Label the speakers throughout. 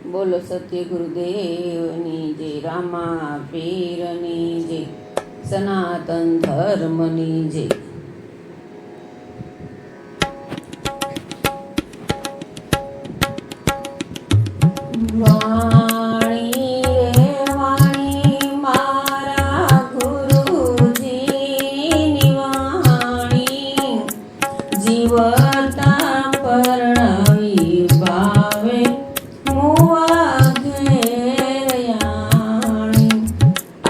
Speaker 1: બોલો સત્ય ગુરુદેવની જય, રામા પીરની જય, સનાતન ધર્મની જય. વાણી રે વાણી મારા ગુરુજીની વાણી, જીવતા પરણવી ભાવે મુવા ઘેરયાણી.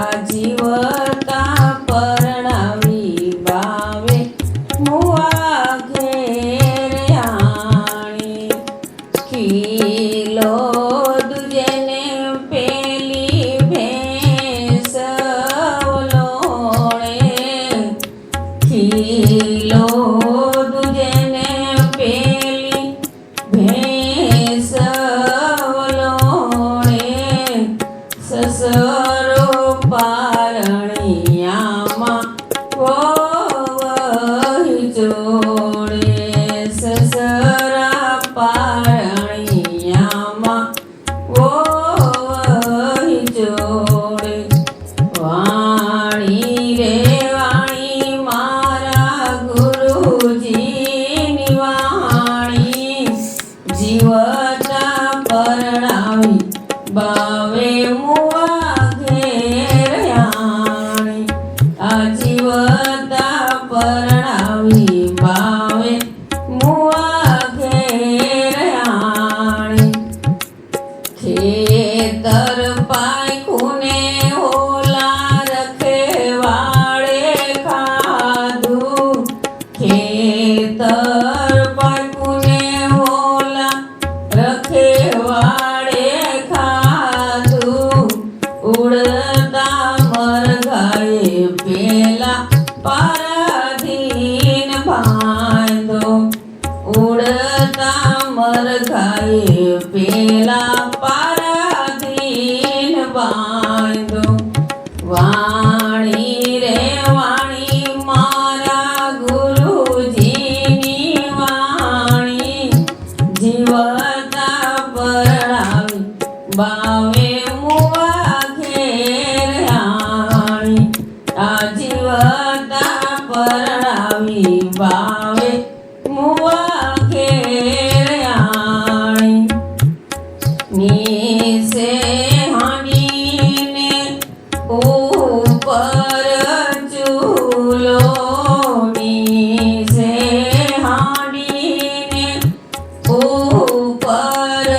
Speaker 1: આ જીવતા પરણવી ભાવે મુવા ઘેરયાણી. ખીલો દુજને પેલી ભેંસ ઓલોણે, ખીલો દુજને પેલી ભેંસ ઓલોણે, સસરો પારણિયામાં વહી જોડે, સસરા પારણિયામાં વહી જોડે. વાણી રે વાણી મારા ગુરુજીની વાણી, જીવતા પરણાવી ભાવે મુવા ઘેરયાણી. આ જીવતા પરણાવી ભાવે મુવા ઘેરયાણી. ખેતર પાયખુને ઓલા રખેવાળે ખાધું, ખેતર પાયખુને ઓલા રખેવાળે ખાધું. ઉડતા મરઘાએ પેલા પારાધીન બાંધો, ઉડતા મરઘાએ પેલા પારાધીન બાંધો. વાણી રે વાણી મારા ગુરુજીની વાણી, જીવતા પરણાવી ભાવે મુવા ઘેરયાણી. આ જીવતા પરણાવી ભાવે મુવા ઘેરયાણી. નીસે હાંડીને ઉપર ચૂલો, નીસે હાંડીને ઉપર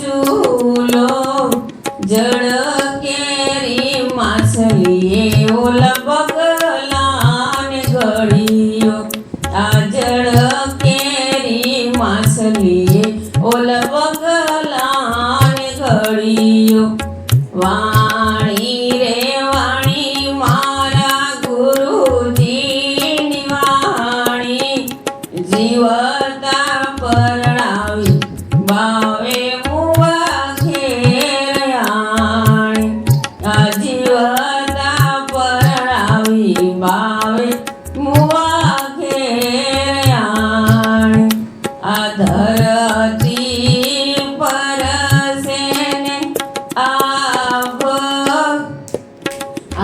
Speaker 1: ચૂલો, જળ કેરી માછલીએ ઓલા બગલાને ગળ્યો. આ જળ કેરી માછલીએ ઓલા બગલાને ગળ્યો. વાણી રે વાણી મારા ગુરુજીની વાણી, જીવતા પરણાવી ભાવે મુવા ઘેરયાણી. આ જીવતા પરણાવી ભાવે મુવા ઘેરયાણી. આ ધરતી પર સેને આભ,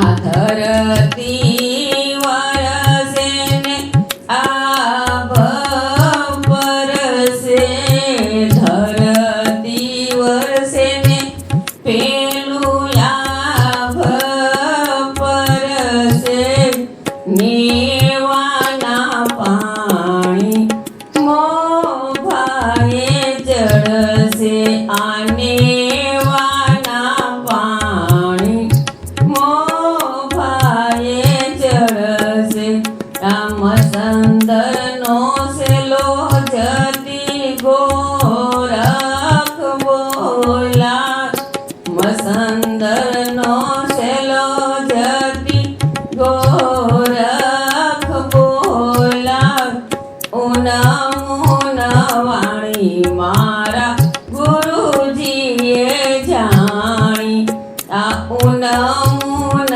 Speaker 1: આ ધરતી વરસે ને આભ પરસે, ધરતી વરસે ને પેલું આભ પરસે. નેવાના પાણી મોભાએ ચડશે, આ નેવાના પાણી મોભાએ ચડશે. આમ સંદરનો સેલો જતી ગોરખ બોલા, મસંદરનો સેલો જતી ગોરખ બોલા. ઉનમુન વાણી મારા ગુરુજીએ જાણી. આ ઉનમુન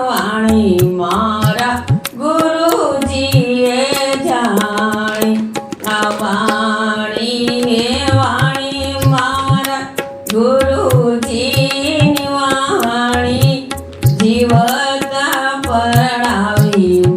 Speaker 1: વાણી મારા ગુરુજીએ જાણી. આ વાણી વાણી મારા ગુરુ પરણાવી